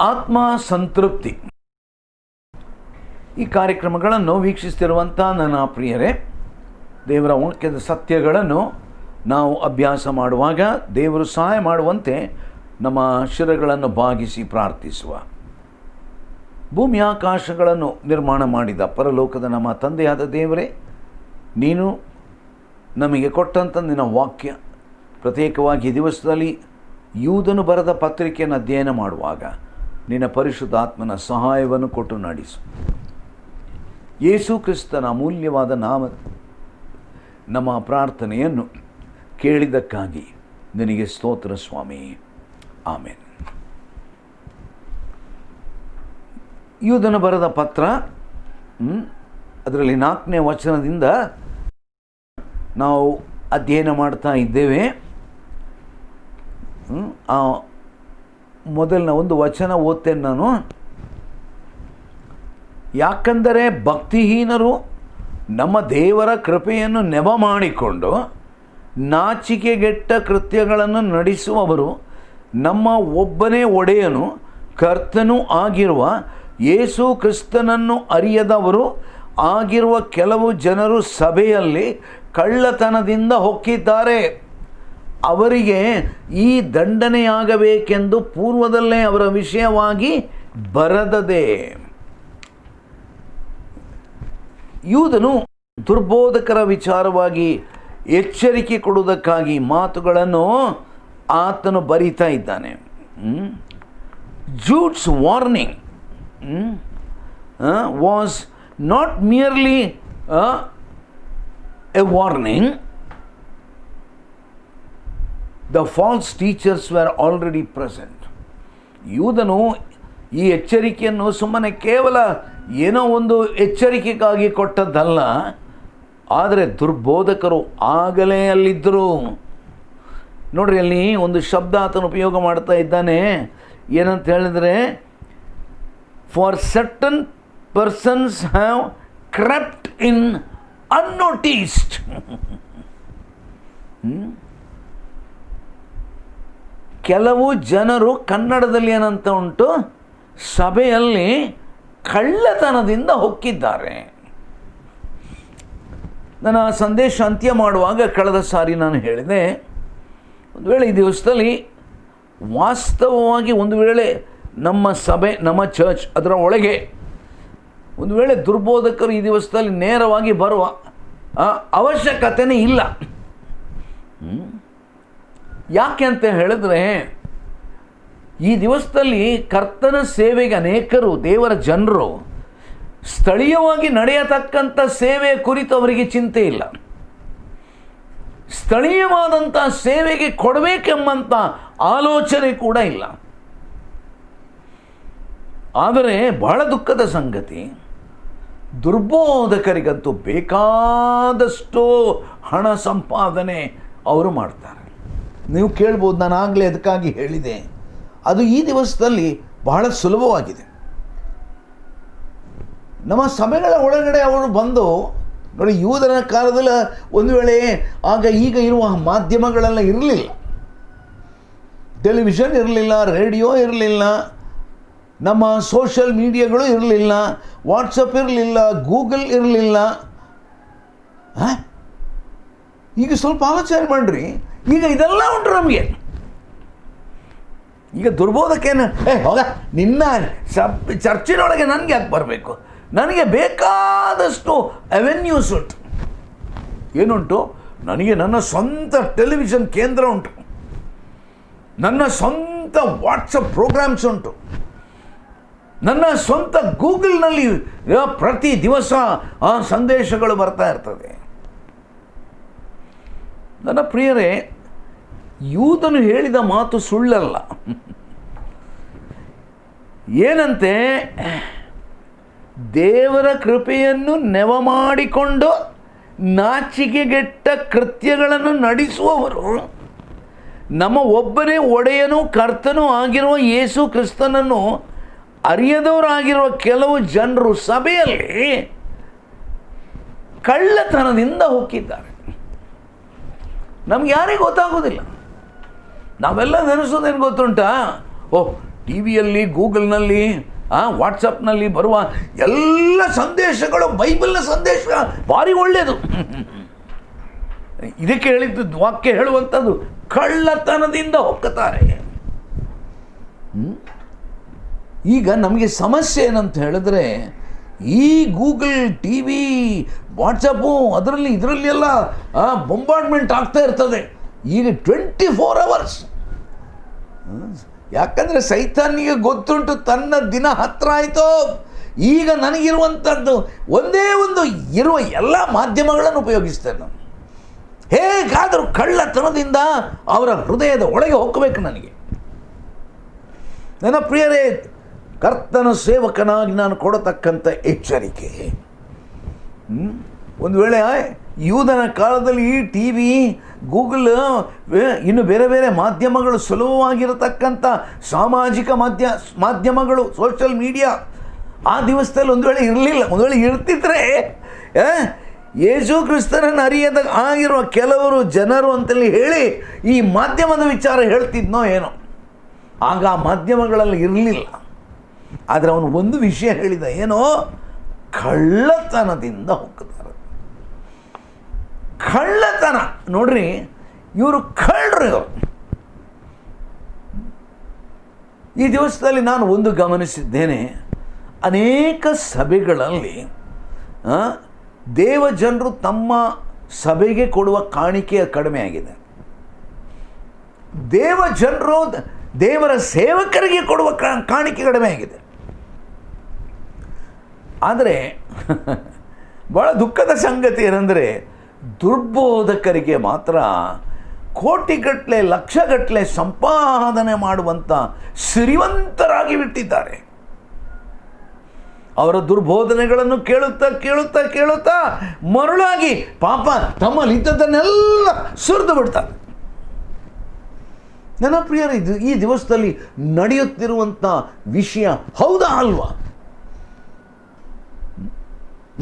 ಆತ್ಮ ಸಂತೃಪ್ತಿ ಈ ಕಾರ್ಯಕ್ರಮಗಳನ್ನು ವೀಕ್ಷಿಸ್ತಿರುವಂಥ ನನ್ನ ಪ್ರಿಯರೇ, ದೇವರ ವಾಕ್ಯದ ಸತ್ಯಗಳನ್ನು ನಾವು ಅಭ್ಯಾಸ ಮಾಡುವಾಗ ದೇವರು ಸಹಾಯ ಮಾಡುವಂತೆ ನಮ್ಮ ಶಿರಗಳನ್ನು ಬಾಗಿಸಿ ಪ್ರಾರ್ಥಿಸುವ. ಭೂಮಿ ಆಕಾಶಗಳನ್ನು ನಿರ್ಮಾಣ ಮಾಡಿದ ಪರಲೋಕದ ನಮ್ಮ ತಂದೆಯಾದ ದೇವರೇ, ನೀನು ನಮಗೆ ಕೊಟ್ಟಂಥ ನಿನ್ನ ವಾಕ್ಯ ಪ್ರತ್ಯೇಕವಾಗಿ ದಿವಸದಲ್ಲಿ ಯೂದನು ಬರೆದ ಪತ್ರಿಕೆಯನ್ನು ಅಧ್ಯಯನ ಮಾಡುವಾಗ ನಿನ್ನ ಪರಿಶುದ್ಧ ಆತ್ಮನ ಸಹಾಯವನ್ನು ಕೊಟ್ಟು ನಡೆಸು. ಯೇಸು ಕ್ರಿಸ್ತನ ಅಮೂಲ್ಯವಾದ ನಾಮ ನಮ್ಮ ಪ್ರಾರ್ಥನೆಯನ್ನು ಕೇಳಿದ್ದಕ್ಕಾಗಿ ನಿನಗೆ ಸ್ತೋತ್ರ ಸ್ವಾಮಿ, ಆಮೇನ್. ಯೂದನು ಬರೆದ ಪತ್ರ, ಅದರಲ್ಲಿ 4ನೇ ವಚನದಿಂದ ನಾವು ಅಧ್ಯಯನ ಮಾಡ್ತಾ ಇದ್ದೇವೆ. ಮೊದಲಿನ ಒಂದು ವಚನ ಓದ್ತೇನೆ ನಾನು. ಯಾಕಂದರೆ ಭಕ್ತಿಹೀನರು ನಮ್ಮ ದೇವರ ಕೃಪೆಯನ್ನು ನೆವ ಮಾಡಿಕೊಂಡು ನಾಚಿಕೆಗೆಟ್ಟ ಕೃತ್ಯಗಳನ್ನು ನಡೆಸುವವರು, ನಮ್ಮ ಒಬ್ಬನೇ ಒಡೆಯನು ಕರ್ತನೂ ಆಗಿರುವ ಯೇಸು ಕ್ರಿಸ್ತನನ್ನು ಅರಿಯದವರು ಆಗಿರುವ ಕೆಲವು ಜನರು ಸಭೆಯಲ್ಲಿ ಕಳ್ಳತನದಿಂದ ಹೊಕ್ಕಿದ್ದಾರೆ. ಅವರಿಗೆ ಈ ದಂಡನೆಯಾಗಬೇಕೆಂದು ಪೂರ್ವದಲ್ಲೇ ಅವರ ವಿಷಯವಾಗಿ ಬರೆದದೆ. ಯೂದನು ದುರ್ಬೋಧಕರ ವಿಚಾರವಾಗಿ ಎಚ್ಚರಿಕೆ ಕೊಡುವುದಕ್ಕಾಗಿ ಮಾತುಗಳನ್ನು ಆತನು ಬರೀತಾ ಇದ್ದಾನೆ. Jude's warning was not merely a warning. The false teachers were already present. ಯೂದನು ಈ ಎಚ್ಚರಿಕೆಯನ್ನು ಸುಮ್ಮನೆ ಕೇವಲ ಏನೋ ಒಂದು ಎಚ್ಚರಿಕೆಗಾಗಿ ಕೊಟ್ಟದ್ದಲ್ಲ, ಆದರೆ ದುರ್ಬೋಧಕರು ಆಗಲೇ ಅಲ್ಲಿದ್ದರು. ನೋಡ್ರಿ, ಅಲ್ಲಿ ಒಂದು ಶಬ್ದ ಆತನು ಉಪಯೋಗ ಮಾಡ್ತಾ ಇದ್ದಾನೆ. ಏನಂತ ಹೇಳಿದರೆ, for certain persons have crept in unnoticed. ಕೆಲವು ಜನರು, ಕನ್ನಡದಲ್ಲಿ ಏನಂತ ಉಂಟು, ಸಭೆಯಲ್ಲಿ ಕಳ್ಳತನದಿಂದ ಹೊಕ್ಕಿದ್ದಾರೆ. ನನ್ನ ಸಂದೇಶ ಅಂತ್ಯ ಮಾಡುವಾಗ ಕಳೆದ ಸಾರಿ ನಾನು ಹೇಳಿದೆ, ಒಂದು ವೇಳೆ ಈ ದಿವಸದಲ್ಲಿ ವಾಸ್ತವವಾಗಿ ಒಂದು ವೇಳೆ ನಮ್ಮ ಸಭೆ, ನಮ್ಮ ಚರ್ಚ್, ಅದರ ಒಳಗೆ ಒಂದು ವೇಳೆ ದುರ್ಬೋಧಕರು ಈ ದಿವಸದಲ್ಲಿ ನೇರವಾಗಿ ಬರುವ ಅವಶ್ಯಕತೆನೇ ಇಲ್ಲ. ಯಾಕೆ ಅಂತ ಹೇಳಿದ್ರೆ, ಈ ದಿವಸದಲ್ಲಿ ಕರ್ತನ ಸೇವೆಗೆ ಅನೇಕರು, ದೇವರ ಜನರು ಸ್ಥಳೀಯವಾಗಿ ನಡೆಯತಕ್ಕಂಥ ಸೇವೆಯ ಕುರಿತು ಅವರಿಗೆ ಚಿಂತೆ ಇಲ್ಲ. ಸ್ಥಳೀಯವಾದಂಥ ಸೇವೆಗೆ ಕೊಡಬೇಕೆಂಬಂಥ ಆಲೋಚನೆ ಕೂಡ ಇಲ್ಲ. ಆದರೆ ಬಹಳ ದುಃಖದ ಸಂಗತಿ, ದುರ್ಬೋಧಕರಿಗಂತೂ ಬೇಕಾದಷ್ಟು ಹಣ ಸಂಪಾದನೆ ಅವರು ಮಾಡ್ತಾರೆ. ನೀವು ಕೇಳ್ಬೋದು, ನಾನು ಆಗಲೇ ಅದಕ್ಕಾಗಿ ಹೇಳಿದೆ, ಅದು ಈ ದಿವಸದಲ್ಲಿ ಬಹಳ ಸುಲಭವಾಗಿದೆ. ನಮ್ಮ ಸಭೆಗಳ ಒಳಗಡೆ ಅವರು ಬಂದು ನೋಡಿ, ಯೂದನ ಕಾಲದಲ್ಲಿ ಒಂದು ವೇಳೆ ಆಗ ಈಗ ಇರುವ ಮಾಧ್ಯಮಗಳೆಲ್ಲ ಇರಲಿಲ್ಲ, ಟೆಲಿವಿಷನ್ ಇರಲಿಲ್ಲ, ರೇಡಿಯೋ ಇರಲಿಲ್ಲ, ನಮ್ಮ ಸೋಷಿಯಲ್ ಮೀಡಿಯಾಗಳು ಇರಲಿಲ್ಲ, ವಾಟ್ಸಪ್ ಇರಲಿಲ್ಲ, ಗೂಗಲ್ ಇರಲಿಲ್ಲ. ಈಗ ಸ್ವಲ್ಪ ಆಲೋಚನೆ ಮಾಡಿರಿ, ಈಗ ಇದೆಲ್ಲ ಉಂಟು ನಮಗೆ. ಈಗ ದುರ್ಬೋಧಕೇನು, ಹೋಗ ನಿನ್ನ ಚರ್ಚಿನೊಳಗೆ ನನಗೆ ಯಾಕೆ ಬರಬೇಕು, ನನಗೆ ಬೇಕಾದಷ್ಟು ಅವೆನ್ಯೂಸ್ ಉಂಟು. ಏನುಂಟು, ನನಗೆ ನನ್ನ ಸ್ವಂತ ಟೆಲಿವಿಷನ್ ಕೇಂದ್ರ ಉಂಟು, ನನ್ನ ಸ್ವಂತ ವಾಟ್ಸಪ್ ಪ್ರೋಗ್ರಾಮ್ಸ್ ಉಂಟು, ನನ್ನ ಸ್ವಂತ ಗೂಗಲ್ನಲ್ಲಿ ಪ್ರತಿ ದಿವಸ ಆ ಸಂದೇಶಗಳು ಬರ್ತಾ ಇರ್ತದೆ. ನನ್ನ ಪ್ರಿಯರೇ, ಯೂದನು ಹೇಳಿದ ಮಾತು ಸುಳ್ಳಲ್ಲ. ಏನಂತೆ, ದೇವರ ಕೃಪೆಯನ್ನು ನೆವ ಮಾಡಿಕೊಂಡು ನಾಚಿಕೆಗೆಟ್ಟ ಕೃತ್ಯಗಳನ್ನು ನಡೆಸುವವರು, ನಮ್ಮ ಒಬ್ಬನೇ ಒಡೆಯನೂ ಕರ್ತನೂ ಆಗಿರುವ ಯೇಸು ಕ್ರಿಸ್ತನನ್ನು ಅರಿಯದವರಾಗಿರುವ ಕೆಲವು ಜನರು ಸಭೆಯಲ್ಲಿ ಕಳ್ಳತನದಿಂದ ಹೋಗಿದ್ದಾರೆ. ನಮ್ಗೆ ಯಾರಿಗೂ ಗೊತ್ತಾಗೋದಿಲ್ಲ. ನಾವೆಲ್ಲ ನೆನೆಸೋದೇನು ಗೊತ್ತುಂಟಾ, ಟಿ ವಿಯಲ್ಲಿ, ಗೂಗಲ್ನಲ್ಲಿ, ವಾಟ್ಸಪ್ನಲ್ಲಿ ಬರುವ ಎಲ್ಲ ಸಂದೇಶಗಳು ಬೈಬಲ್ನ ಸಂದೇಶ ಭಾರಿ ಒಳ್ಳೆಯದು. ಇದಕ್ಕೆ ಹೇಳಿದ್ದು ವಾಕ್ಯ ಹೇಳುವಂಥದ್ದು, ಕಳ್ಳತನದಿಂದ ಹೋಗ್ತಾರೆ. ಈಗ ನಮಗೆ ಸಮಸ್ಯೆ ಏನಂತ ಹೇಳಿದ್ರೆ, ಈ ಗೂಗಲ್, ಟಿ ವಿ, ವಾಟ್ಸಪ್ಪು, ಇದರಲ್ಲಿ ಎಲ್ಲ ಬೊಂಬಾರ್ಡ್ಮೆಂಟ್ ಆಗ್ತಾ ಇರ್ತದೆ ಈಗ 24 hours. ಯಾಕಂದರೆ ಸೈತಾನಿಗೆ ಗೊತ್ತುಂಟು, ತನ್ನ ದಿನ ಹತ್ರ ಆಯಿತು, ಈಗ ನನಗಿರುವಂಥದ್ದು ಒಂದೇ ಒಂದು ಇರುವ ಎಲ್ಲ ಮಾಧ್ಯಮಗಳನ್ನು ಉಪಯೋಗಿಸ್ತೇನೆ ನಾನು. ಹೇಗಾದರೂ ಕಳ್ಳತನದಿಂದ ಅವರ ಹೃದಯದ ಒಳಗೆ ಹೋಗಬೇಕು ನನಗೆ. ನನ್ನ ಪ್ರಿಯರೇ, ಕರ್ತನ ಸೇವಕನಾಗಿ ನಾನು ಕೊಡತಕ್ಕಂಥ ಎಚ್ಚರಿಕೆ, ಒಂದು ವೇಳೆ ಯೂದನ ಕಾಲದಲ್ಲಿ ಈ ಟಿ ವಿ, ಗೂಗಲ್, ಇನ್ನು ಬೇರೆ ಬೇರೆ ಮಾಧ್ಯಮಗಳು, ಸುಲಭವಾಗಿರತಕ್ಕಂಥ ಸಾಮಾಜಿಕ ಮಾಧ್ಯಮಗಳು, ಸೋಷಿಯಲ್ ಮೀಡಿಯಾ ಆ ದಿವಸದಲ್ಲಿ ಒಂದು ವೇಳೆ ಇರಲಿಲ್ಲ. ಒಂದು ವೇಳೆ ಇರ್ತಿದ್ರೆ ಯೇಸು ಕ್ರಿಸ್ತನನ್ನು ಅರಿಯದ ಆಗಿರುವ ಕೆಲವರು ಜನರು ಅಂತೇಳಿ ಹೇಳಿ ಈ ಮಾಧ್ಯಮದ ವಿಚಾರ ಹೇಳ್ತಿದ್ನೋ ಏನೋ. ಆಗ ಆ ಮಾಧ್ಯಮಗಳಲ್ಲಿ ಇರಲಿಲ್ಲ. ಆದರೆ ಅವನು ಒಂದು ವಿಷಯ ಹೇಳಿದ, ಏನೋ ಕಳ್ಳತನದಿಂದ ಹೋಗ್ತಾರೆ. ಕಳ್ಳತನ ನೋಡ್ರಿ, ಇವರು ಕಳ್ಳರು. ಇವರು ಈ ದಿವಸದಲ್ಲಿ ನಾನು ಒಂದು ಗಮನಿಸಿದ್ದೇನೆ, ಅನೇಕ ಸಭೆಗಳಲ್ಲಿ ದೇವಜನರು ತಮ್ಮ ಸಭೆಗೆ ಕೊಡುವ ಕಾಣಿಕೆ ಕಡಿಮೆ ಆಗಿದೆ. ದೇವಜನರು ದೇವರ ಸೇವಕರಿಗೆ ಕೊಡುವ ಕಾಣಿಕೆ ಕಡಿಮೆ ಆಗಿದೆ. ಆದರೆ ಭಾಳ ದುಃಖದ ಸಂಗತಿ ಏನಂದರೆ, ದುರ್ಬೋಧಕರಿಗೆ ಮಾತ್ರ ಕೋಟಿಗಟ್ಟಲೆ, ಲಕ್ಷಗಟ್ಟಲೆ ಸಂಪಾದನೆ ಮಾಡುವಂಥ ಶ್ರೀಮಂತರಾಗಿ ಬಿಟ್ಟಿದ್ದಾರೆ. ಅವರ ದುರ್ಬೋಧನೆಗಳನ್ನು ಕೇಳುತ್ತಾ ಕೇಳುತ್ತಾ ಕೇಳುತ್ತಾ ಮರುಳಾಗಿ ಪಾಪ ತಮ್ಮಲ್ಲಿದ್ದದನ್ನೆಲ್ಲ ಸುರಿದು ಬಿಡ್ತಾರೆ. ನನ್ನ ಪ್ರಿಯರೇ, ಇದು ಈ ದಿವಸದಲ್ಲಿ ನಡೆಯುತ್ತಿರುವಂಥ ವಿಷಯ ಹೌದಾ ಅಲ್ವಾ?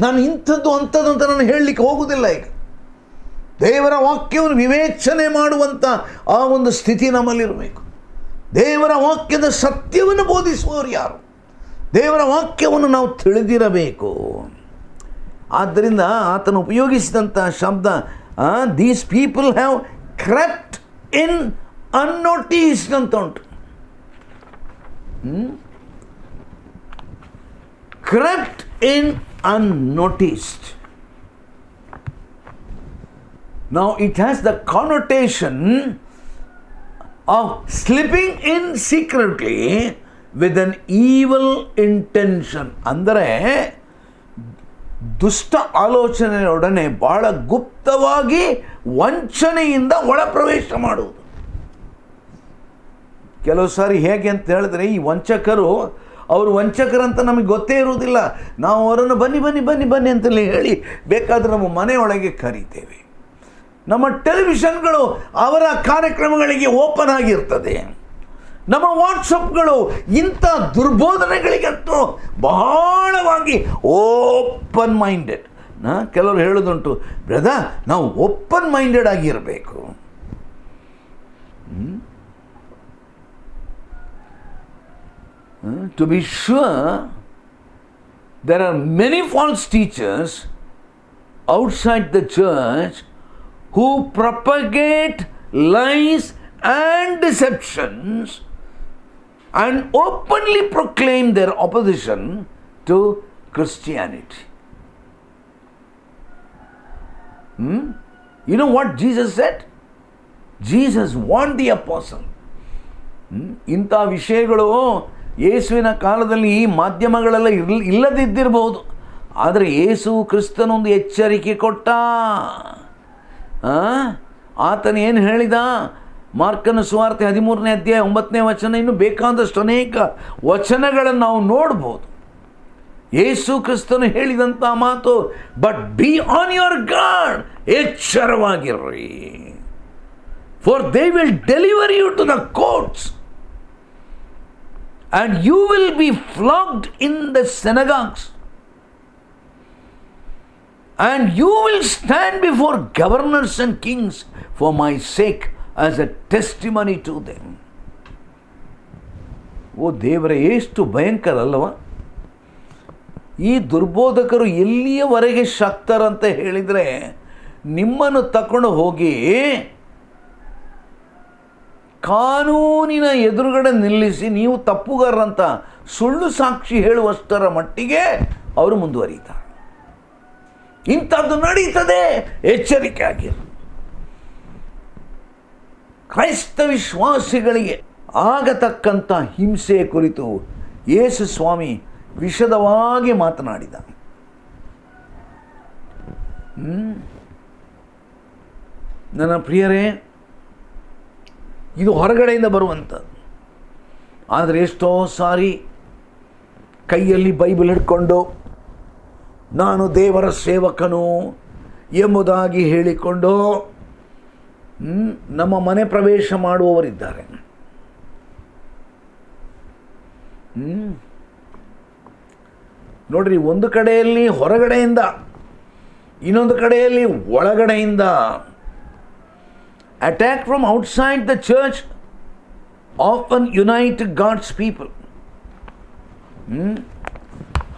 ನಾನು ಇಂಥದ್ದು ಅಂಥದ್ದು ಅಂತ ನಾನು ಹೇಳಲಿಕ್ಕೆ ಹೋಗುವುದಿಲ್ಲ. ಈಗ ದೇವರ ವಾಕ್ಯವನ್ನು ವಿವೇಚನೆ ಮಾಡುವಂಥ ಆ ಒಂದು ಸ್ಥಿತಿ ನಮ್ಮಲ್ಲಿರಬೇಕು. ದೇವರ ವಾಕ್ಯದ ಸತ್ಯವನ್ನು ಬೋಧಿಸುವವರು ಯಾರು? ದೇವರ ವಾಕ್ಯವನ್ನು ನಾವು ತಿಳಿದಿರಬೇಕು. ಆದ್ದರಿಂದ ಆತನು ಉಪಯೋಗಿಸಿದಂಥ ಶಬ್ದ, these people have crept in ಅನ್ನೋಟಿಸ್ಡ್ ಅಂತ ಉಂಟು. Crept in unnoticed. Now it has the connotation of slipping in secretly with an evil intention. ಅಂದರೆ ದುಷ್ಟ ಆಲೋಚನೆಯೊಡನೆ ಬಹಳ ಗುಪ್ತವಾಗಿ ವಂಚನೆಯಿಂದ ಒಳ ಪ್ರವೇಶ ಮಾಡುವುದು. ಕೆಲವು ಸಾರಿ ಹೇಗೆ ಅಂತ ಹೇಳಿದ್ರೆ, ಈ ವಂಚಕರು, ಅವರು ವಂಚಕರಂತ ನಮಗೆ ಗೊತ್ತೇ ಇರುವುದಿಲ್ಲ. ನಾವು ಅವರನ್ನು ಬನ್ನಿ ಬನ್ನಿ ಬನ್ನಿ ಬನ್ನಿ ಅಂತಲೇ ಹೇಳಿ ಬೇಕಾದರೆ ನಮ್ಮ ಮನೆಯೊಳಗೆ ಕರೀತೇವೆ. ನಮ್ಮ ಟೆಲಿವಿಷನ್ಗಳು ಅವರ ಕಾರ್ಯಕ್ರಮಗಳಿಗೆ ಓಪನ್ ಆಗಿರ್ತದೆ. ನಮ್ಮ ವಾಟ್ಸಪ್ಗಳು ಇಂಥ ದುರ್ಬೋಧನೆಗಳಿಗಂತೂ ಬಹಳವಾಗಿ ಓಪನ್ ಮೈಂಡೆಡ್. ಕೆಲವರು ಹೇಳೋದುಂಟು, ಬ್ರದರ್, ನಾವು ಓಪನ್ ಮೈಂಡೆಡ್ ಆಗಿರಬೇಕು. To be sure, there are many false teachers outside the church who propagate lies and deceptions and openly proclaim their opposition to Christianity. You know what Jesus said? Jesus warned the apostle. ಇಂಥ ವಿಷಯಗಳು ಯೇಸುವಿನ ಕಾಲದಲ್ಲಿ ಈ ಮಾಧ್ಯಮಗಳೆಲ್ಲ ಇಲ್ಲದಿದ್ದಿರಬಹುದು. ಆದರೆ ಯೇಸು ಕ್ರಿಸ್ತನೊಂದು ಎಚ್ಚರಿಕೆ ಕೊಟ್ಟ. ಆತನೇನು ಹೇಳಿದ? ಮಾರ್ಕನ ಸುವಾರ್ತೆ 13ನೇ ಅಧ್ಯಾಯ 9ನೇ ವಚನ, ಇನ್ನು ಬೇಕಾದಷ್ಟು ಅನೇಕ ವಚನಗಳನ್ನು ನಾವು ನೋಡ್ಬೋದು. ಯೇಸು ಕ್ರಿಸ್ತನು ಹೇಳಿದಂಥ ಮಾತು, but be on your guard, ಎಚ್ಚರವಾಗಿರ್ರಿ, for they will deliver you to the courts and you will be flogged in the synagogues and you will stand before governors and kings for my sake as a testimony to them. ಓ ದೇವರೇ, ಎಷ್ಟು ಭಯಂಕರ ಅಲ್ಲವ. ಈ ದುರ್ಬೋಧಕರು ಎಲ್ಲಿಯವರೆಗೆ ಶಕ್ತರಂತ ಹೇಳಿದರೆ, ನಿಮ್ಮನ್ನು ತಕೊಂಡು ಹೋಗಿ ಕಾನೂನಿನ ಎದುರುಗಡೆ ನಿಲ್ಲಿಸಿ ನೀವು ತಪ್ಪುಗಾರರಂತ ಸುಳ್ಳು ಸಾಕ್ಷಿ ಹೇಳುವಷ್ಟರ ಮಟ್ಟಿಗೆ ಅವರು ಮುಂದುವರಿತಾರೆ. ಇಂಥದ್ದು ನಡೀತದೆ, ಎಚ್ಚರಿಕೆ ಆಗಿ. ಕ್ರೈಸ್ತ ವಿಶ್ವಾಸಿಗಳಿಗೆ ಆಗತಕ್ಕಂಥ ಹಿಂಸೆಯ ಕುರಿತು ಯೇಸು ಸ್ವಾಮಿ ವಿಶದವಾಗಿ ಮಾತನಾಡಿದ. ನನ್ನ ಪ್ರಿಯರೇ, ಇದು ಹೊರಗಡೆಯಿಂದ ಬರುವಂಥದ್ದು. ಆದರೆ ಎಷ್ಟೋ ಸಾರಿ ಕೈಯಲ್ಲಿ ಬೈಬಲ್ ಹಿಡ್ಕೊಂಡು ನಾನು ದೇವರ ಸೇವಕನು ಎಂಬುದಾಗಿ ಹೇಳಿಕೊಂಡು ನಮ್ಮ ಮನೆ ಪ್ರವೇಶ ಮಾಡುವವರಿದ್ದಾರೆ. ನೋಡ್ರಿ, ಒಂದು ಕಡೆಯಲ್ಲಿ ಹೊರಗಡೆಯಿಂದ, ಇನ್ನೊಂದು ಕಡೆಯಲ್ಲಿ ಒಳಗಡೆಯಿಂದ. Attack from outside the church of an unite God's people.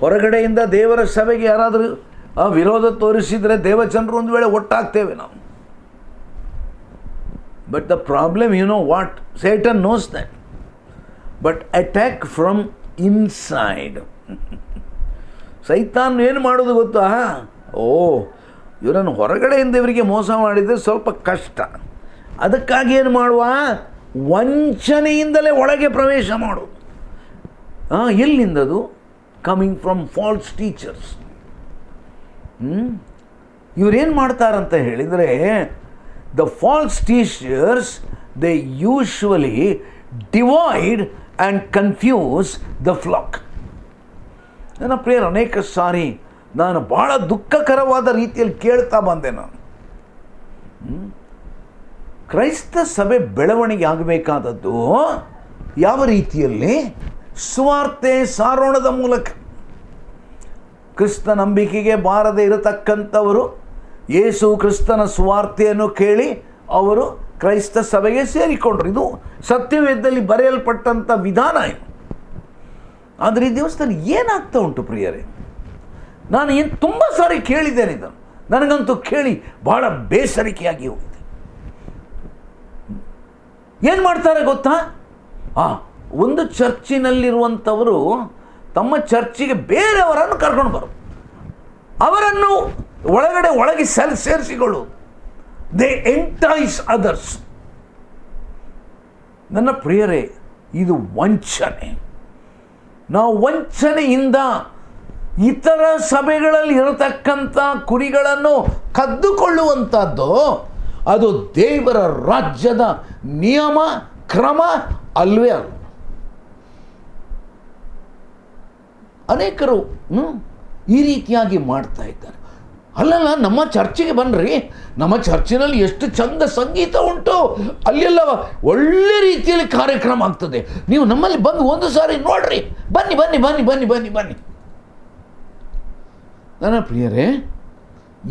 ಹೊರಗಡೆಯಿಂದ ದೇವರ ಸಭೆಗೆ ಯಾರಾದರೂ ವಿರೋಧ ತೋರಿಸಿದರೆ ದೇವಜನರು ಒಂದು ವೇಳೆ ಒಟ್ಟಾಗ್ತೇವೆ ನಾವು. But the problem, you know what, Satan knows that. But attack from inside. ಸೈತಾನ್ ಏನು ಮಾಡೋದು ಗೊತ್ತಾ? ಇವರನ್ನು ಹೊರಗಡೆಯಿಂದ ಇವರಿಗೆ ಮೋಸ ಮಾಡಿದರೆ ಸ್ವಲ್ಪ ಕಷ್ಟ. ಅದಕ್ಕಾಗಿ ಏನು ಮಾಡುವ? ವಂಚನೆಯಿಂದಲೇ ಒಳಗೆ ಪ್ರವೇಶ ಮಾಡೋದು. ಎಲ್ಲಿಂದದು? Coming from false teachers. ಇವರೇನು ಮಾಡ್ತಾರಂತ ಹೇಳಿದರೆ, the false teachers they usually divide and confuse the flock. ನನ್ನ ಪ್ರಿಯರ, ಅನೇಕ ಸಾರಿ ನಾನು ಭಾಳ ದುಃಖಕರವಾದ ರೀತಿಯಲ್ಲಿ ಕೇಳ್ತಾ ಬಂದೆ. ನಾನು ಕ್ರೈಸ್ತ ಸಭೆ ಬೆಳವಣಿಗೆ ಆಗಬೇಕಾದದ್ದು ಯಾವ ರೀತಿಯಲ್ಲಿ? ಸುವಾರ್ತೆ ಸಾರೋಣದ ಮೂಲಕ. ಕ್ರಿಸ್ತ ನಂಬಿಕೆಗೆ ಬಾರದೆ ಇರತಕ್ಕಂಥವರು ಯೇಸು ಕ್ರಿಸ್ತನ ಸುವಾರ್ತೆಯನ್ನು ಕೇಳಿ ಅವರು ಕ್ರೈಸ್ತ ಸಭೆಗೆ ಸೇರಿಕೊಂಡ್ರು. ಇದು ಸತ್ಯವೇದದಲ್ಲಿ ಬರೆಯಲ್ಪಟ್ಟಂಥ ವಿಧಾನ ಇದು. ಆದರೆ ಈ ದಿವಸದಲ್ಲಿ ಏನಾಗ್ತಾ ಉಂಟು ಪ್ರಿಯರೇ? ನಾನು ತುಂಬ ಸಾರಿ ಕೇಳಿದ್ದೇನೆ ಇದನ್ನು. ನನಗಂತೂ ಕೇಳಿ ಭಾಳ ಬೇಸರಿಕೆಯಾಗಿ ಹೋಗಿದೆ. ಏನು ಮಾಡ್ತಾರೆ ಗೊತ್ತಾ? ಒಂದು ಚರ್ಚಿನಲ್ಲಿರುವಂಥವರು ತಮ್ಮ ಚರ್ಚಿಗೆ ಬೇರೆಯವರನ್ನು ಕರ್ಕೊಂಡು ಬರೋದು, ಅವರನ್ನು ಒಳಗೆ ಸೇರಿಸಿಕೊಳ್ಳುವುದು. They ಎಂಟೈಸ್ others. ನನ್ನ ಪ್ರಿಯರೇ, ಇದು ವಂಚನೆ. ನಾವು ವಂಚನೆಯಿಂದ ಇತರ ಸಭೆಗಳಲ್ಲಿ ಇರತಕ್ಕಂಥ ಕುರಿಗಳನ್ನು ಕದ್ದುಕೊಳ್ಳುವಂಥದ್ದು ಅದು ದೇವರ ರಾಜ್ಯದ ನಿಯಮ ಕ್ರಮ ಅಲ್ವೇ ಅಲ್ಲ. ಅನೇಕರು ಈ ರೀತಿಯಾಗಿ ಮಾಡ್ತಾ ಇದ್ದಾರೆ. ಅಲ್ಲಲ್ಲ, ನಮ್ಮ ಚರ್ಚಿಗೆ ಬನ್ನಿರಿ, ನಮ್ಮ ಚರ್ಚಿನಲ್ಲಿ ಎಷ್ಟು ಚಂದ ಸಂಗೀತ ಉಂಟು, ಅಲ್ಲೆಲ್ಲ ಒಳ್ಳೆ ರೀತಿಯಲ್ಲಿ ಕಾರ್ಯಕ್ರಮ ಆಗ್ತದೆ, ನೀವು ನಮ್ಮಲ್ಲಿ ಬಂದು ಒಂದು ಸಾರಿ ನೋಡ್ರಿ, ಬನ್ನಿ ಬನ್ನಿ ಬನ್ನಿ ಬನ್ನಿ ಬನ್ನಿ ಬನ್ನಿ. ನನ್ನ ಪ್ರಿಯರೇ,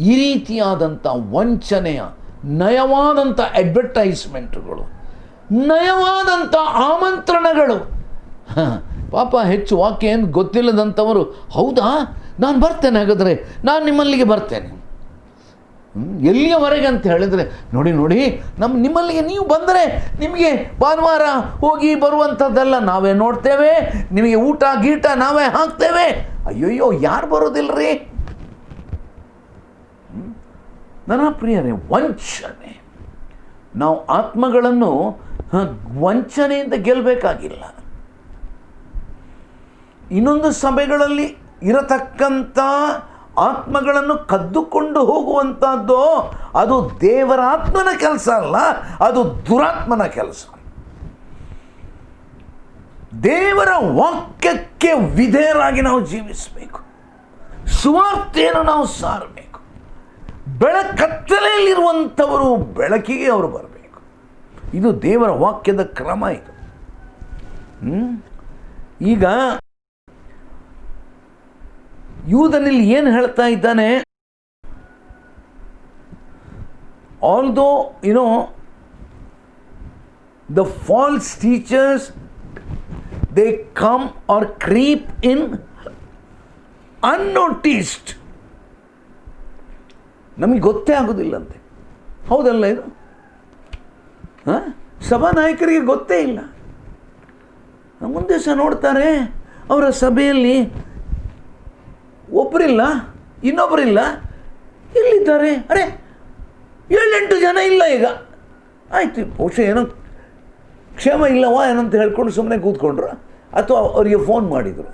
ಈ ರೀತಿಯಾದಂಥ ವಂಚನೆಯ ನಯವಾದಂಥ ಅಡ್ವರ್ಟೈಸ್ಮೆಂಟ್ಗಳು, ನಯವಾದಂಥ ಆಮಂತ್ರಣಗಳು. ಪಾಪ ಹೆಚ್ಚು ವಾಕ್ಯ ಏನು ಗೊತ್ತಿಲ್ಲದಂಥವರು, ಹೌದಾ ನಾನು ಬರ್ತೇನೆ, ಹಾಗಾದರೆ ನಾನು ನಿಮ್ಮಲ್ಲಿಗೆ ಬರ್ತೇನೆ. ಎಲ್ಲಿಯವರೆಗೆ ಅಂತ ಹೇಳಿದರೆ, ನೋಡಿ ನಿಮ್ಮಲ್ಲಿಗೆ ನೀವು ಬಂದರೆ ನಿಮಗೆ ಭಾನುವಾರ ಹೋಗಿ ಬರುವಂಥದ್ದೆಲ್ಲ ನಾವೇ ನೋಡ್ತೇವೆ, ನಿಮಗೆ ಊಟ ಗೀಟ ನಾವೇ ಹಾಕ್ತೇವೆ. ಅಯ್ಯೋಯ್ಯೋ, ಯಾರು ಬರೋದಿಲ್ಲರಿ? ನನ್ನ ಪ್ರಿಯರೇ, ವಂಚನೆ. ನಾವು ಆತ್ಮಗಳನ್ನು ವಂಚನೆಯಿಂದ ಗೆಲ್ಲಬೇಕಾಗಿಲ್ಲ. ಇನ್ನೊಂದು ಸಭೆಗಳಲ್ಲಿ ಇರತಕ್ಕಂಥ ಆತ್ಮಗಳನ್ನು ಕದ್ದುಕೊಂಡು ಹೋಗುವಂಥದ್ದು ಅದು ದೇವರ ಆತ್ಮನ ಕೆಲಸ ಅಲ್ಲ, ಅದು ದುರಾತ್ಮನ ಕೆಲಸ. ದೇವರ ವಾಕ್ಯಕ್ಕೆ ವಿಧೇಯರಾಗಿ ನಾವು ಜೀವಿಸಬೇಕು, ಸುವಾರ್ತೆಯನ್ನು ನಾವು ಸಾರಬೇಕು. ಕತ್ತಲೆಯಲ್ಲಿರುವಂಥವರು ಬೆಳಕಿಗೆ ಅವರು ಬರಬೇಕು. ಇದು ದೇವರ ವಾಕ್ಯದ ಕ್ರಮ. ಇದು ಈಗ ಯೂದನಲ್ಲಿ ಏನು ಹೇಳ್ತಾ ಇದ್ದಾನೆ? Although the false teachers, they come or creep in unnoticed. ನಮಗೆ ಗೊತ್ತೇ ಆಗೋದಿಲ್ಲಂತೆ. ಹೌದಲ್ಲ ಇದು? ಸಭಾನಾಯಕರಿಗೆ ಗೊತ್ತೇ ಇಲ್ಲ. ಮುಂದೆ ಸಹ ನೋಡ್ತಾರೆ, ಅವರ ಸಭೆಯಲ್ಲಿ ಒಬ್ಬರಿಲ್ಲ, ಇನ್ನೊಬ್ಬರಿಲ್ಲ, ಎಲ್ಲಿದ್ದಾರೆ? ಅರೆ 7-8 ಜನ ಇಲ್ಲ. ಈಗ ಆಯ್ತು, ಬಹುಶಃ ಏನೋ ಕ್ಷೇಮ ಇಲ್ಲವಾ ಏನಂತ ಹೇಳ್ಕೊಂಡು ಸುಮ್ಮನೆ ಕೂತ್ಕೊಂಡ್ರು, ಅಥವಾ ಅವರಿಗೆ ಫೋನ್ ಮಾಡಿದರು,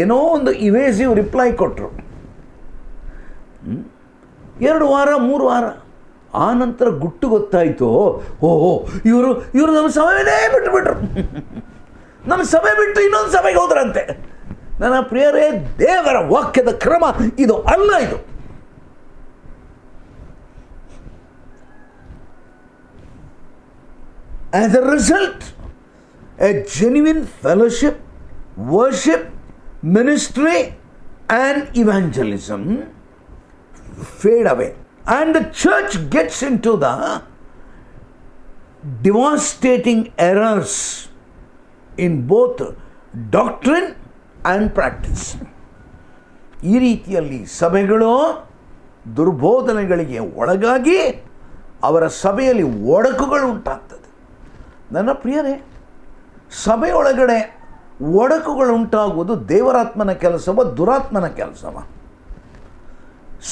ಏನೋ ಒಂದು ಇವೇಸಿವ್ ರಿಪ್ಲೈ ಕೊಟ್ಟರು. 2 ವಾರ 3 ವಾರ ಆ ನಂತರ ಗುಟ್ಟು ಗೊತ್ತಾಯಿತು, ಓಹೋ ಇವರು ನಮ್ಮ ಸಭೆಯೇ ಬಿಟ್ಟುಬಿಟ್ರು, ನಮ್ಮ ಸಭೆ ಬಿಟ್ಟು ಇನ್ನೊಂದು ಸಭೆಗೆ ಹೋದ್ರಂತೆ. ನನ್ನ ಪ್ರಿಯರೇ, ದೇವರ ವಾಕ್ಯದ ಕ್ರಮ ಇದು ಅಲ್ಲ. ಇದು as a result, a genuine fellowship, worship, ministry and evangelism fade away, and the church gets into the devastating errors in both doctrine and practice. ಈ ರೀತಿಯಲ್ಲಿ ಸಭೆಗಳು ದುರ್ಬೋಧನೆಗಳಿಗೆ ಒಳಗಾಗಿ ಅವರ ಸಭೆಯಲ್ಲಿ ಒಡಕುಗಳು ಉಂಟಾಗ್ತದೆ. ನನ್ನ ಪ್ರಿಯರೇ, ಸಭೆಯೊಳಗಡೆ ಒಡಕುಗಳು ಉಂಟಾಗುವುದು ದೇವರಾತ್ಮನ ಕೆಲಸವ, ದುರಾತ್ಮನ ಕೆಲಸವ?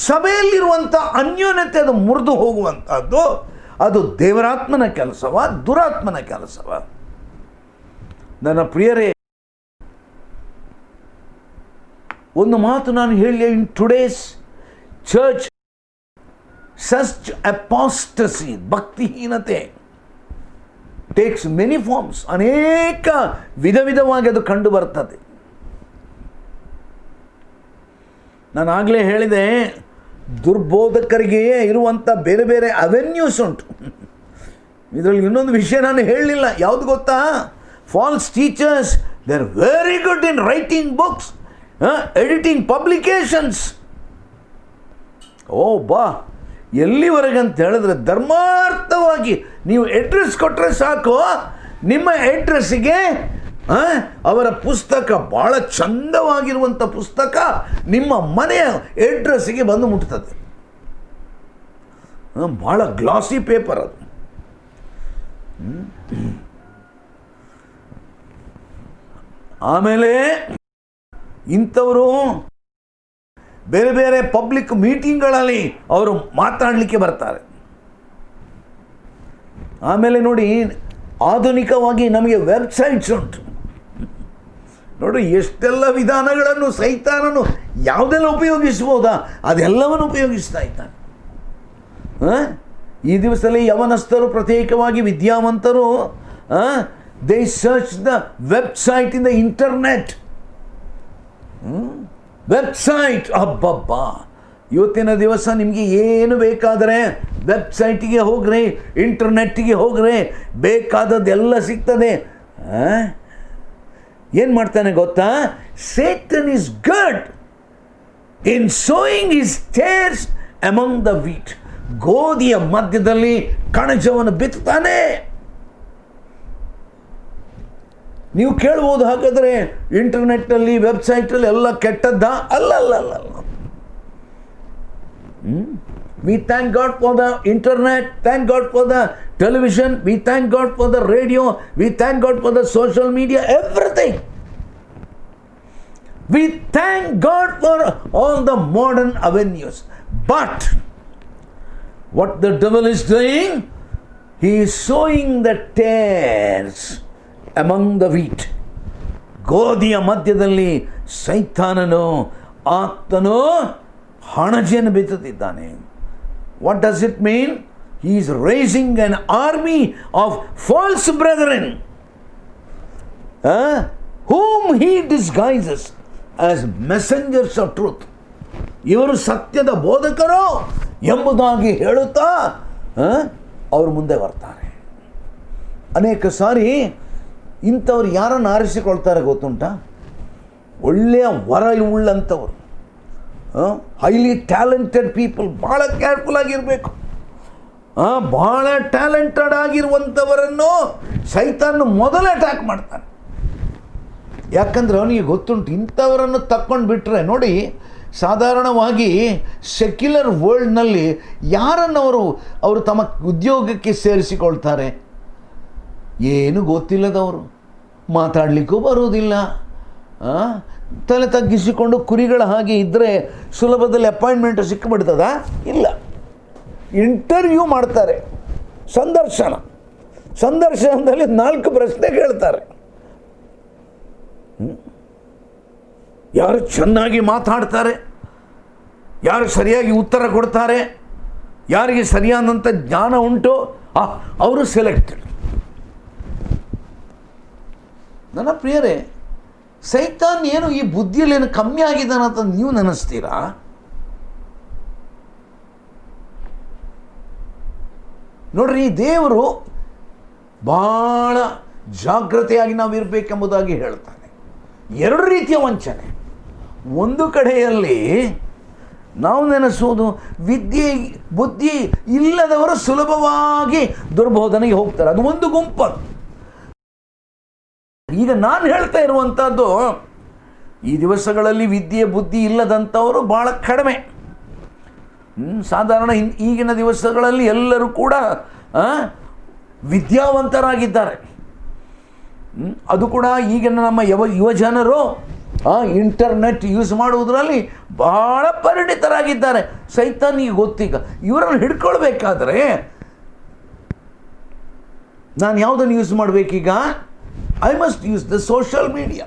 ಸಭೆಯಲ್ಲಿರುವಂಥ ಅನ್ಯೋನ್ಯತೆ ಅದು ಮುರಿದು ಹೋಗುವಂಥದ್ದು, ಅದು ದೇವರಾತ್ಮನ ಕೆಲಸವ, ದುರಾತ್ಮನ ಕೆಲಸವ? ನನ್ನ ಪ್ರಿಯರೇ, ಒಂದು ಮಾತು ನಾನು ಹೇಳಿ, in today's church such apostasy, ಭಕ್ತಿಹೀನತೆ ಟೇಕ್ಸ್ ಮೆನಿ ಫಾರ್ಮ್ಸ್, ಅನೇಕ ವಿಧವಾಗಿ ಅದು ಕಂಡು ಬರ್ತದೆ. ನಾನು ಆಗಲೇ ಹೇಳಿದೆ, ದುರ್ಬೋಧಕರಿಗೆ ಇರುವಂಥ ಬೇರೆ ಬೇರೆ ಅವೆನ್ಯೂಸ್ ಉಂಟು. ಇದರಲ್ಲಿ ಇನ್ನೊಂದು ವಿಷಯ ನಾನು ಹೇಳಲಿಲ್ಲ, ಯಾವುದು ಗೊತ್ತಾ? False teachers, they are very good in writing books, editing publications. ಎಲ್ಲಿವರೆಗೆ ಅಂತ ಹೇಳಿದ್ರೆ, ಧರ್ಮಾರ್ಥವಾಗಿ ನೀವು ಅಡ್ರೆಸ್ ಕೊಟ್ಟರೆ ಸಾಕು, ನಿಮ್ಮ ಅಡ್ರೆಸ್ಸಿಗೆ ಅವರ ಪುಸ್ತಕ, ಭಾಳ ಚಂದವಾಗಿರುವಂಥ ಪುಸ್ತಕ ನಿಮ್ಮ ಮನೆಯ ಅಡ್ರೆಸ್ಸಿಗೆ ಬಂದು ಮುಟ್ತದೆ. ಭಾಳ ಗ್ಲಾಸಿ ಪೇಪರ್ ಅದು. ಆಮೇಲೆ ಇಂಥವರು ಬೇರೆ ಬೇರೆ ಪಬ್ಲಿಕ್ ಮೀಟಿಂಗ್ಗಳಲ್ಲಿ ಅವರು ಮಾತಾಡಲಿಕ್ಕೆ ಬರ್ತಾರೆ. ಆಮೇಲೆ ನೋಡಿ, ಆಧುನಿಕವಾಗಿ ನಮಗೆ ವೆಬ್ಸೈಟ್ಸ್ ಉಂಟು. ನೋಡಿ, ಎಷ್ಟೆಲ್ಲ ವಿಧಾನಗಳನ್ನು ಸೈತಾನನು ಯಾವುದೆಲ್ಲ ಉಪಯೋಗಿಸ್ಬೋದಾ ಅದೆಲ್ಲವನ್ನು ಉಪಯೋಗಿಸ್ತಾ ಇದ್ದಾನೆ. ಈ ದಿವಸದಲ್ಲಿ ಯವನಸ್ಥರು, ಪ್ರತ್ಯೇಕವಾಗಿ ವಿದ್ಯಾವಂತರು, they search the website in the internet. Website, ಅಬ್ಬಬ್ಬಾ, ಇವತ್ತಿನ ದಿವಸ ನಿಮಗೆ ಏನು ಬೇಕಾದರೆ ವೆಬ್ಸೈಟಿಗೆ ಹೋಗ್ರಿ, ಇಂಟರ್ನೆಟ್ಟಿಗೆ ಹೋಗ್ರಿ, ಬೇಕಾದದ್ದೆಲ್ಲ ಸಿಗ್ತದೆ. ಏನು ಮಾಡ್ತಾನೆ ಗೊತ್ತಾ? Satan is good in sowing his tares among the wheat. ಗೋಧಿಯ ಮಧ್ಯದಲ್ಲಿ ಕಣಜವನ್ನು ಬಿತ್ತುತ್ತಾನೆ. ನೀವು ಕೇಳ್ಬೋದು, ಹಾಗಾದರೆ ಇಂಟರ್ನೆಟ್ಟಲ್ಲಿ, ವೆಬ್ಸೈಟಲ್ಲಿ ಎಲ್ಲ ಕೆಟ್ಟದ್ದಾ? ಅಲ್ಲ. We thank God for the internet, thank God for the television, we thank God for the radio, we thank God for the social media, everything. We thank God for all the modern avenues. But what the devil is doing, he is sowing the tares among the wheat. ಗೋಧಿಯ ಮಧ್ಯದಲ್ಲಿ ಸೈತಾನನು, ಆತನು ಹಣಜೆಯನ್ನು ಬಿತ್ತುತ್ತಿದ್ದಾನೆ. What does it mean? He is raising an army of false brethren, whom he disguises as messengers of truth. ಇವರು ಸತ್ಯದ ಬೋಧಕರು ಎಂಬುದಾಗಿ ಹೇಳುತ್ತಾ ಅವರು ಮುಂದೆ ಬರ್ತಾರೆ. ಅನೇಕ ಸಾರಿ ಇಂಥವ್ರು ಯಾರನ್ನು ಆರಿಸಿಕೊಳ್ತಾರೆ ಗೊತ್ತುಂಟಾ? ಒಳ್ಳೆಯ ವರ ಉಳ್ಳಂಥವ್ರು, ಹೈಲಿ ಟ್ಯಾಲೆಂಟೆಡ್ ಪೀಪಲ್. ಭಾಳ ಕೇರ್ಫುಲ್ ಆಗಿರಬೇಕು. ಭಾಳ ಟ್ಯಾಲೆಂಟೆಡ್ ಆಗಿರುವಂಥವರನ್ನು ಸೈತಾನ್ ಮೊದಲೇ ಅಟ್ಯಾಕ್ ಮಾಡ್ತಾನೆ. ಯಾಕಂದರೆ ಅವನಿಗೆ ಗೊತ್ತುಂಟು ಇಂಥವರನ್ನು ತಕ್ಕೊಂಡು ಬಿಟ್ಟರೆ. ನೋಡಿ, ಸಾಧಾರಣವಾಗಿ ಸೆಕ್ಯುಲರ್ ವರ್ಲ್ಡ್ನಲ್ಲಿ ಯಾರನ್ನು ಅವರು ತಮ್ಮ ಉದ್ಯೋಗಕ್ಕೆ ಸೇರಿಸಿಕೊಳ್ತಾರೆ? ಏನು ಗೊತ್ತಿಲ್ಲದವರು, ಮಾತಾಡಲಿಕ್ಕೂ ಬರೋದಿಲ್ಲ, ತಲೆ ತಗ್ಗಿಸಿಕೊಂಡು ಕುರಿಗಳ ಹಾಗೆ ಇದ್ದರೆ ಸುಲಭದಲ್ಲಿ ಅಪಾಯಿಂಟ್ಮೆಂಟ್ ಸಿಕ್ಕಿಬಿಡ್ತದಾ? ಇಲ್ಲ, ಇಂಟರ್ವ್ಯೂ ಮಾಡ್ತಾರೆ. ಸಂದರ್ಶನದಲ್ಲಿ 4 ಪ್ರಶ್ನೆ ಕೇಳ್ತಾರೆ. ಯಾರು ಚೆನ್ನಾಗಿ ಮಾತಾಡ್ತಾರೆ, ಯಾರು ಸರಿಯಾಗಿ ಉತ್ತರ ಕೊಡ್ತಾರೆ, ಯಾರಿಗೆ ಸರಿಯಾದಂಥ ಜ್ಞಾನ ಉಂಟು, ಅವರು ಸೆಲೆಕ್ಟೆಡ್. ನನ್ನ ಪ್ರಿಯರೇ, ಸೈತಾನ್ ಏನು ಈ ಬುದ್ಧಿಯಲ್ಲಿ ಏನು ಕಮ್ಮಿ ಆಗಿದ್ದಾನಂತ ನೀವು ನೆನೆಸ್ತೀರಾ? ನೋಡ್ರಿ, ದೇವರು ಭಾಳ ಜಾಗ್ರತೆಯಾಗಿ ನಾವು ಇರಬೇಕೆಂಬುದಾಗಿ ಹೇಳ್ತಾನೆ. 2 ರೀತಿಯ ವಂಚನೆ. ಒಂದು ಕಡೆಯಲ್ಲಿ ನಾವು ನೆನೆಸುವುದು ಬುದ್ಧಿ ಇಲ್ಲದವರು ಸುಲಭವಾಗಿ ದುರ್ಬೋಧನೆಗೆ ಹೋಗ್ತಾರೆ, ಅದು ಒಂದು ಗುಂಪು. ಈಗ ನಾನು ಹೇಳ್ತಾ ಇರುವಂಥದ್ದು, ಈ ದಿವಸಗಳಲ್ಲಿ ಬುದ್ಧಿ ಇಲ್ಲದಂಥವರು ಭಾಳ ಕಡಿಮೆ. ಸಾಧಾರಣ ಈಗಿನ ದಿವಸಗಳಲ್ಲಿ ಎಲ್ಲರೂ ಕೂಡ ವಿದ್ಯಾವಂತರಾಗಿದ್ದಾರೆ. ಅದು ಕೂಡ ಈಗಿನ ನಮ್ಮ ಯುವಜನರು ಇಂಟರ್ನೆಟ್ ಯೂಸ್ ಮಾಡುವುದರಲ್ಲಿ ಬಹಳ ಪರಿಣಿತರಾಗಿದ್ದಾರೆ. ಸೈತಾನಿಗೆ ಗೊತ್ತೀಗ ಇವರನ್ನು ಹಿಡ್ಕೊಳ್ಬೇಕಾದ್ರೆ ನಾನು ಯಾವುದನ್ನು ಯೂಸ್ ಮಾಡಬೇಕೀಗ? I must use the social media.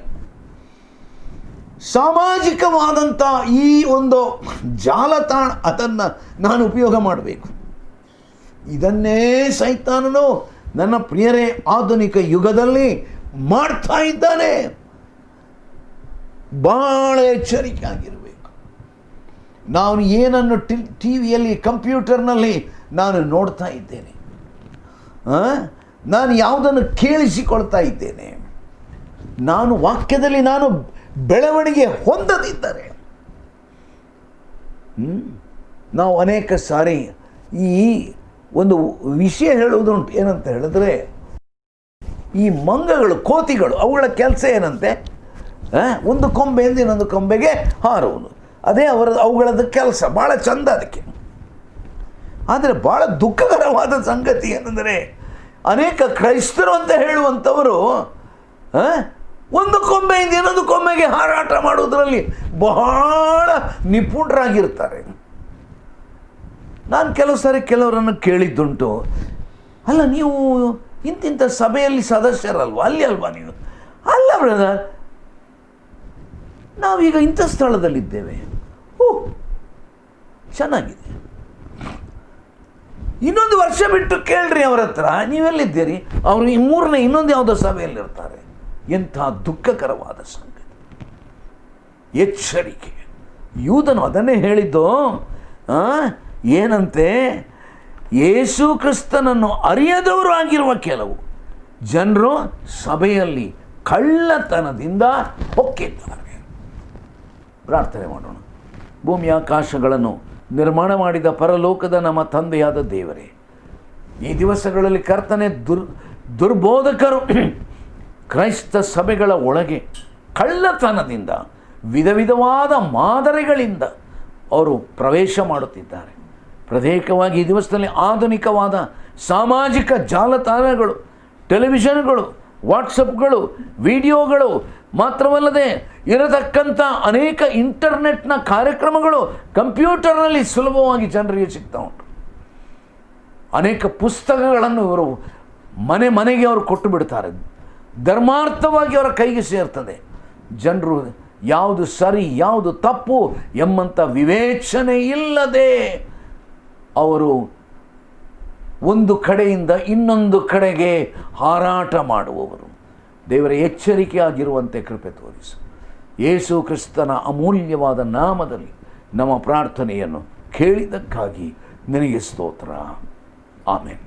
ಸಾಮಾಜಿಕವಾದಂಥ ಈ ಒಂದು ಜಾಲತಾಣ, ಅದನ್ನು ನಾನು ಉಪಯೋಗ ಮಾಡಬೇಕು. ಇದನ್ನೇ ಸೈತಾನನು ನನ್ನ ಪ್ರಿಯರೇ ಆಧುನಿಕ ಯುಗದಲ್ಲಿ ಮಾಡ್ತಾ ಇದ್ದಾನೆ. ಭಾಳ ಎಚ್ಚರಿಕೆ ಆಗಿರಬೇಕು. ನಾನು ಏನನ್ನು ಟಿವಿಯಲ್ಲಿ, ಕಂಪ್ಯೂಟರ್ನಲ್ಲಿ ನಾನು ನೋಡ್ತಾ ಇದ್ದೇನೆ, ನಾನು ಯಾವುದನ್ನು ಕೇಳಿಸಿಕೊಳ್ತಾ ಇದ್ದೇನೆ, ನಾನು ವಾಕ್ಯದಲ್ಲಿ ನಾನು ಬೆಳವಣಿಗೆ ಹೊಂದದಿದ್ದರೆ, ನಾವು ಅನೇಕ ಸಾರಿ ಈ ಒಂದು ವಿಷಯ ಹೇಳುವುದುಂಟು. ಏನಂತ ಹೇಳಿದ್ರೆ, ಈ ಮಂಗಗಳು, ಕೋತಿಗಳು, ಅವುಗಳ ಕೆಲಸ ಏನಂತೆ? ಒಂದು ಕೊಂಬೆಯಿಂದ ಇನ್ನೊಂದು ಕೊಂಬೆಗೆ ಹಾರುವುದು, ಅದೇ ಅವುಗಳದ್ದು ಕೆಲಸ. ಭಾಳ ಚಂದ ಅದಕ್ಕೆ. ಆದರೆ ಭಾಳ ದುಃಖಕರವಾದ ಸಂಗತಿ ಏನೆಂದರೆ, ಅನೇಕ ಕ್ರೈಸ್ತರು ಅಂತ ಹೇಳುವಂಥವರು ಒಂದು ಕೊಂಬೆಯಿಂದ ಇನ್ನೊಂದು ಕೊಂಬೆಗೆ ಹಾರಾಟ ಮಾಡುವುದರಲ್ಲಿ ಬಹಳ ನಿಪುಣರಾಗಿರ್ತಾರೆ. ನಾನು ಕೆಲವು ಸಾರಿ ಕೆಲವರನ್ನು ಕೇಳಿದ್ದುಂಟು, ಅಲ್ಲ ನೀವು ಇಂತಿಂಥ ಸಭೆಯಲ್ಲಿ ಸದಸ್ಯರಲ್ವ, ಅಲ್ಲಿ ಅಲ್ವಾ ನೀವು? ಅಲ್ಲ ಬ್ರದರ್, ನಾವೀಗ ಇಂಥ ಸ್ಥಳದಲ್ಲಿದ್ದೇವೆ. ಚೆನ್ನಾಗಿದೆ. ಇನ್ನೊಂದು ವರ್ಷ ಬಿಟ್ಟು ಕೇಳ್ರಿ ಅವರ ಹತ್ರ, ನೀವೆಲ್ಲಿದ್ದೀರಿ? ಅವರು ಈ 3ನೇ ಇನ್ನೊಂದು ಯಾವುದೋ ಸಭೆಯಲ್ಲಿರ್ತಾರೆ. ಎಂಥ ದುಃಖಕರವಾದ ಸಂಗತಿ. ಎಚ್ಚರಿಕೆ. ಯೂದನು ಅದನ್ನೇ ಹೇಳಿದ್ದು. ಏನಂತೆ? ಯೇಸು ಕ್ರಿಸ್ತನನ್ನು ಅರಿಯದವರು ಆಗಿರುವ ಕೆಲವು ಜನರು ಸಭೆಯಲ್ಲಿ ಕಳ್ಳತನದಿಂದ ಹೊಕ್ಕಿದ್ದಾರೆ. ಪ್ರಾರ್ಥನೆ ಮಾಡೋಣ. ಭೂಮಿ ಆಕಾಶಗಳನ್ನು ನಿರ್ಮಾಣ ಮಾಡಿದ ಪರಲೋಕದ ನಮ್ಮ ತಂದೆಯಾದ ದೇವರೇ, ಈ ದಿವಸಗಳಲ್ಲಿ ಕರ್ತನೆ ದುರ್ಬೋಧಕರು ಕ್ರೈಸ್ತ ಸಭೆಗಳ ಒಳಗೆ ಕಳ್ಳತನದಿಂದ ವಿಧ ವಿಧವಾದ ಮಾದರಿಗಳಿಂದ ಅವರು ಪ್ರವೇಶ ಮಾಡುತ್ತಿದ್ದಾರೆ. ಪ್ರತ್ಯೇಕವಾಗಿ ಈ ದಿವಸದಲ್ಲಿ ಆಧುನಿಕವಾದ ಸಾಮಾಜಿಕ ಜಾಲತಾಣಗಳು, ಟೆಲಿವಿಷನ್ಗಳು, ವಾಟ್ಸಪ್ಗಳು, ವಿಡಿಯೋಗಳು ಮಾತ್ರವಲ್ಲದೆ ಇರತಕ್ಕಂಥ ಅನೇಕ ಇಂಟರ್ನೆಟ್ನ ಕಾರ್ಯಕ್ರಮಗಳು ಕಂಪ್ಯೂಟರ್ನಲ್ಲಿ ಸುಲಭವಾಗಿ ಜನರಿಗೆ ಸಿಗ್ತಾ ಉಂಟು. ಅನೇಕ ಪುಸ್ತಕಗಳನ್ನು ಇವರು ಮನೆಗೆ ಅವರು ಕೊಟ್ಟು ಬಿಡ್ತಾರೆ. ಧರ್ಮಾರ್ಥವಾಗಿ ಅವರ ಕೈಗೆ ಸೇರ್ತದೆ. ಜನರು ಯಾವುದು ಸರಿ ಯಾವುದು ತಪ್ಪು ಎಂಬಂಥ ವಿವೇಚನೆ ಇಲ್ಲದೆ ಅವರು ಒಂದು ಕಡೆಯಿಂದ ಇನ್ನೊಂದು ಕಡೆಗೆ ಹಾರಾಟ ಮಾಡುವವರು. ದೇವರ ಎಚ್ಚರಿಕೆ ಆಗಿರುವಂತೆ ಕೃಪೆ ತೋರಿಸು. ಯೇಸು ಕ್ರಿಸ್ತನ ಅಮೂಲ್ಯವಾದ ನಾಮದಲ್ಲಿ ನಮ್ಮ ಪ್ರಾರ್ಥನೆಯನ್ನು ಕೇಳಿದ್ದಕ್ಕಾಗಿ ನಿನಗೆ ಸ್ತೋತ್ರ. ಆಮೆನ್.